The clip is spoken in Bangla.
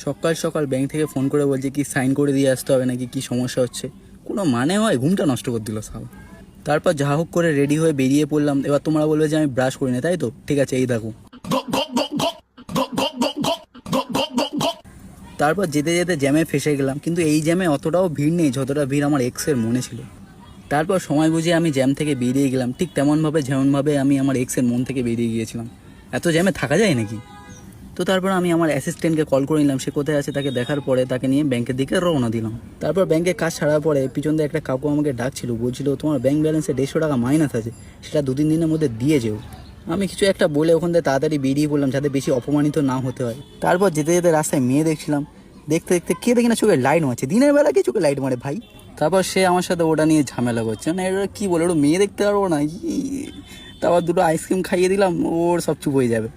সকাল সকাল ব্যাংক থেকে ফোন করে বলছে কি সাইন করে দিয়ে আসতে হবে নাকি, কি সমস্যা হচ্ছে, কোনো মানে হয়? ঘুমটা নষ্ট করে দিল সাল। তারপর যা হোক করে রেডি হয়ে বেরিয়ে পড়লাম। এবার তোমরা বলবে যে আমি ব্রাশ করি না, তাই তো? ঠিক আছে, এই দেখো। তারপর যেতে যেতে জ্যামে ফেসে গেলাম, কিন্তু এই জ্যামে অতটাও ভিড় নেই যতটা ভিড় আমার এক্সের মনে ছিল। তারপর সময় বুঝে আমি জ্যাম থেকে বেরিয়ে গেলাম, ঠিক যেমনভাবে আমি আমার এক্সের মন থেকে বেরিয়ে গিয়েছিলাম। এত জ্যামে থাকা যায় নাকি? তো তারপর আমি আমার অ্যাসিস্ট্যান্টকে কল করে নিলাম, সে কোথায় আছে তাকে দেখার পরে তাকে নিয়ে ব্যাংকের দিকে রওনা দিলাম। তারপর ব্যাংকে কাজ ছাড়ার পরে পিছন দিয়ে একটা কাকু আমাকে ডাকছিল, বলছিল তোমার ব্যাংক ব্যালেন্সে 150 টাকা মাইনাস আছে, সেটা 2-3 দিনের মধ্যে দিয়ে যেও। আমি কিছু একটা বলে ওখান থেকে তাড়াতাড়ি বেরিয়ে পড়লাম যাতে বেশি অপমানিত না হতে হয়। তারপর যেতে যেতে রাস্তায় মেয়ে দেখছিলাম, দেখতে দেখতে কে দেখি না চোখে লাইট মারছে। দিনের বেলা কি চোখে লাইট মারে ভাই? তারপর সে আমার সাথে ওটা নিয়ে ঝামেলা করছে, মানে এটা কী বলে, ওটা মেয়ে দেখতে পারবো না? তারপর দুটো আইসক্রিম খাইয়ে দিলাম, ওর সব চুপ হয়ে যাবে।